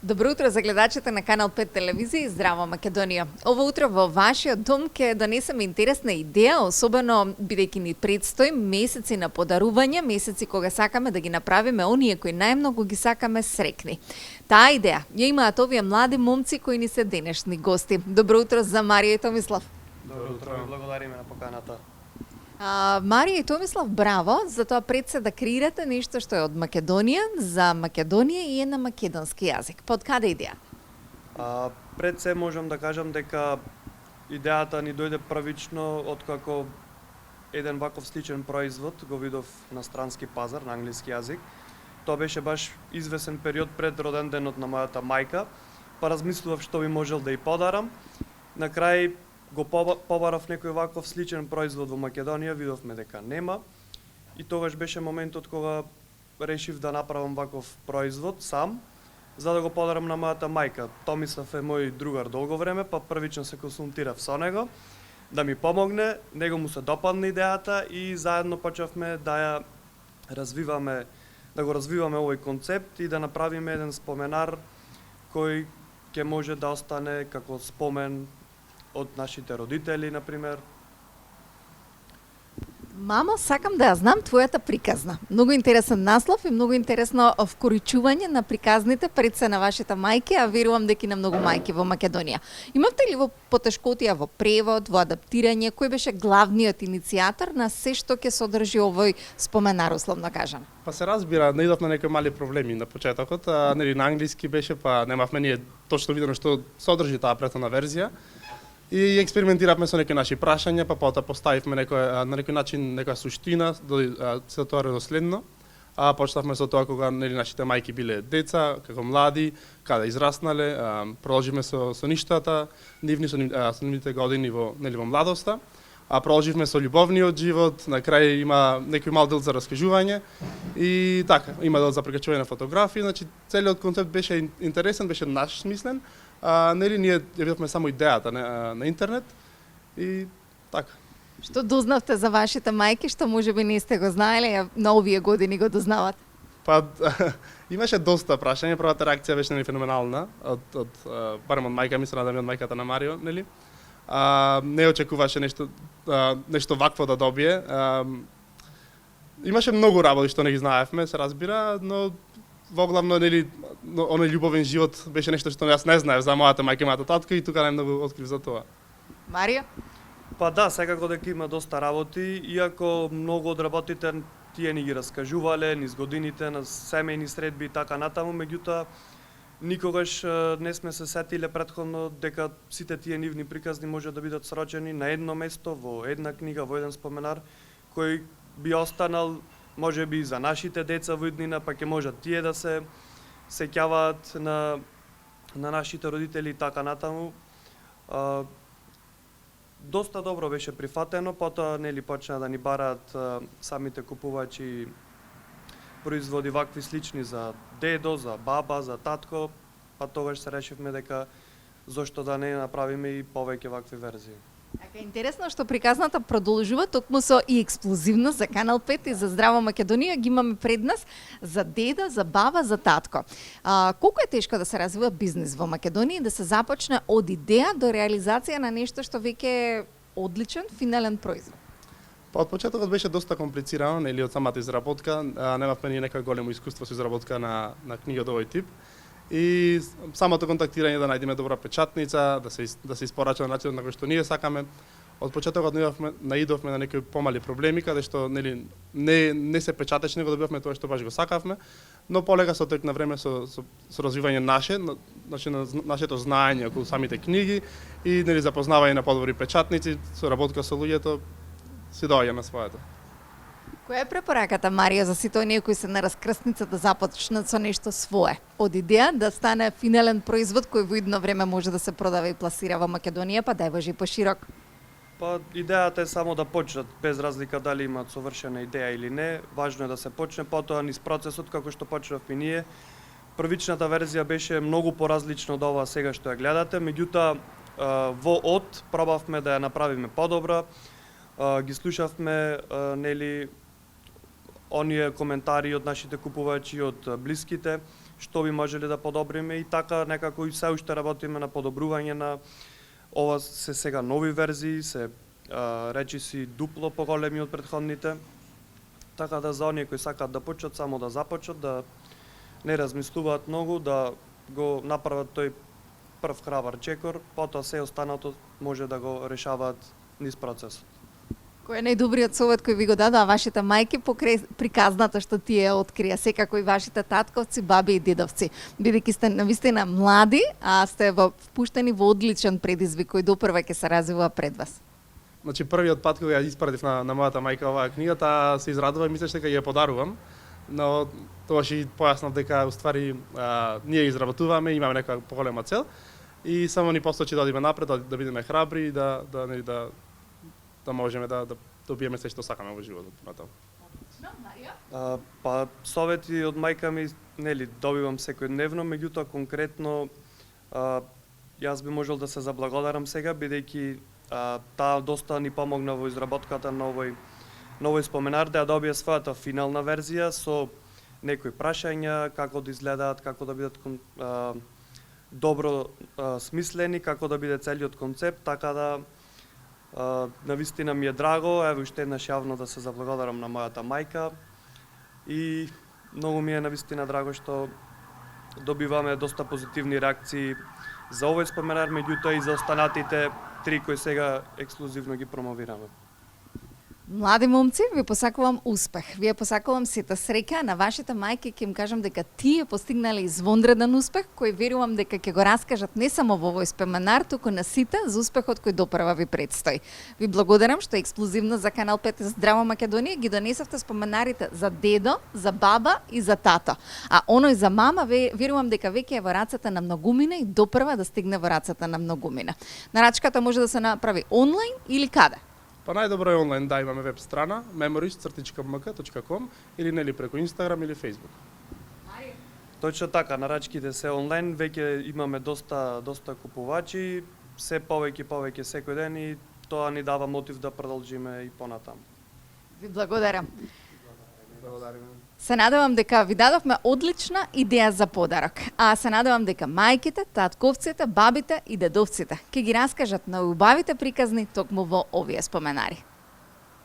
Добро утро за гледачите на Канал 5 телевизија и Здраво Македонија. Ово утро во вашиот дом ќе донесеме интересна идеја, особено бидејќи ни предстои месеци на подарување, месеци кога сакаме да ги направиме оние кои најмногу ги сакаме срекни. Таа идеја ја имаат овие млади момци кои ни се денешни гости. Добро утро за Марија и Томислав. Добро утро, благодариме на поканата. Марија и Томислав, браво за тоа пред се да креирате нешто што е од Македонија, за Македонија и е на македонски јазик. Под каде идеја? Пред се можам да кажам дека идејата ни дојде првично откако еден ваков сличен производ го видов на странски пазар, на англиски јазик. Тоа беше баш извесен период пред роден денот на мојата мајка, па размислував што би можел да ја подарам. На крај го побарав некој ваков сличен производ во Македонија, видовме дека нема и тогаш беше моментот кога решив да направам ваков производ сам, за да го подарам на мојата мајка. Томислав е мој другар долго време, па првично се консултирав со него да ми помогне, него му се допадна идејата и заедно почнавме да ја развиваме, да го развиваме овој концепт и да направиме еден споменар кој ќе може да остане како спомен од нашите родители, например. Мамо, сакам да ја знам твојата приказна. Многу интересен наслов и многу интересно вкоричување на приказните пред се на вашите мајки, а верувам дека и на многу мајки во Македонија. Имавте ли во потешкотија во превод, во адаптирање, кој беше главниот иницијатор на се што ќе содржи овој споменар, условно кажано? Па се разбира, наидов на некои мали проблеми на почетокот, нели на англиски беше, па немавме ние точно видено што содржи таа претhodна верзија. И експериментиравме со некои наши прашања, па потоа поставивме на некој начин некоја суштина, се тоа редоследно. Почнавме со тоа кога нели нашите мајки биле деца, како млади, каде израснале, продолживме со ништата, нивни со нивните години во младоста. Продолживме со љубовниот живот, на крај има некој мал дел за раскажување и така, има дел за прикачување на фотографии, значи целиот концепт беше интересен, беше наш смислен. Нели ние ја видовме само идејата на интернет и така. Што дознавте за вашите мајки, што можеби не сте го знаеле, на овие години го дознават? Па имаше доста прашања, првата реакција беше нели феноменална од барем од мајка ми, се надам и од мајката на Марио, нели. Не очекуваше нешто вакво да добие. Имаше многу работи што не ги знаевме, се разбира, но воглавно нели оној љубовен живот беше нешто што јас не знаев за мојата мајка и мојата татко и тука најмногу открив за тоа. Марија? Па да, секако дека има доста работи, иако многу од работите тие ни ги раскажувале низ годините на семејни средби и така натаму, меѓутоа никогаш не сме се сетиле претходно дека сите тие нивни приказни може да бидат срочени на едно место, во една книга, во еден споменар, кој би останал можеби за нашите деца во иднина, па ќе можат тие да се сеќаваат на нашите родители и така натаму. Доста добро беше прифатено, потоа нели почна да ни бараат самите купувачи производи вакви слични за дедо, за баба, за татко, па тогаш се решивме дека зошто да не направиме и повеќе вакви верзии. Така интересно што приказната продолжува токму со и ексклузивно за Канал 5 и за Здраво Македонија ги имаме пред нас за деда, за баба, за татко. Колку е тешко да се развива бизнис во Македонија и да се започне од идеја до реализација на нешто што веќе е одличен финален производ? Па од почетокот беше доста комплицирано, нели од самата изработка, немавме ни некој големо искуство со изработка на книга од овој тип. И самото контактирање да најдеме добра печатница, да се испорача на начинот на кој што ние сакаме. Од почетокот наидовме на некои помали проблеми каде што нели не се печатачи, него добивавме тоа што баш го сакавме, но полека со тек на време со развивање значи нашето знаење околу самите книги и нели запознавање на подобри печатници, соработка со луѓето се доаѓа на своето. Која е препораката, Марија, за сите оние кои се на раскрсница да започнат со нешто свое? Од идеја да стане финален производ кој во идно време може да се продава и пласира во Македонија, па да ја важи поширок? Па идејата е само да почнат, без разлика дали имаат совршена идеја или не. Важно е да се почне, потоа низ процесот како што почнавме ние. Првичната верзија беше многу поразлична од ова сега што ја гледате, меѓутоа во пробавме да ја направиме подобра. Ги слушавме нели оние коментари од нашите купувачи, од блиските што би можеле да подобриме и така некако и се уште работиме на подобрување на ова се сега нови верзии, се речиси дупло поголеми од претходните. Така да за оние кои сакаат да почнат само да започнат, да не размислуваат многу, да го направат тој прв храбар чекор, потоа се останато може да го решаваат низ процесот. Кој е најдобриот совет кој ви го дадоа вашите мајки покрај приказната што тие открија, секако и вашите татковци, баби и дедовци, бидејќи сте навистина млади, а сте впуштени во одличен предизвик кој допрва ќе се развива пред вас? Значи првиот пат кога ја испратив на мојата мајка оваа книга, таа се израдува и мислеше дека ја подарувам, но тогаш и појаснав дека уствари ние изработуваме, имаме нека поголема цел и само ни посочи да одиме напред, да бидеме храбри и да можеме да добиеме се што сакаме во животот натаму. Па совети од мајка ми, нели, добивам секојдневно, меѓутоа конкретно јас би можел да се заблагодарам сега бидејќи таа доста ни помогна во изработката на овој споменар, да ја добие својата финална верзија со некои прашања, како да изгледаат, како да бидат добро смислени, како да биде целиот концепт, така да навистина ми е драго, еве уште еднаш јавно да се заблагодарам на мојата мајка и многу ми е навистина драго што добиваме доста позитивни реакции за овој споменар, меѓутоа и за останатите 3 кои сега ексклузивно ги промовираме. Млади момци, ви посакувам успех. Ви посакувам сета среќа, на вашите мајки ќе им кажам дека тие постигнале извонреден успех, кој верувам дека ќе го раскажат не само во овој споменар, туку на сите за успехот кој допрва ви предстои. Ви благодарам што ексклузивно за Канал 5 Здраво Македонија ги донесовте споменарите за дедо, за баба и за тато. А оној за мама верувам дека веќе е во рацете на многумина и допрва да стигне во рацете на многумина. Нарачката може да се направи онлайн или каде? Па најдобро е онлайн, да, имаме веб страна memories.mk.com или нели преку Инстаграм или Фејсбук. Точно така, нарачките се онлайн, веќе имаме доста купувачи, се повеќе секој ден и тоа ни дава мотив да продолжиме и понатаму. Ви благодарам. Благодариме. Се надевам дека ви дадовме одлична идеја за подарок, а се надевам дека мајките, татковците, бабите и дедовците ќе ги раскажат на убавите приказни токму во овие споменари.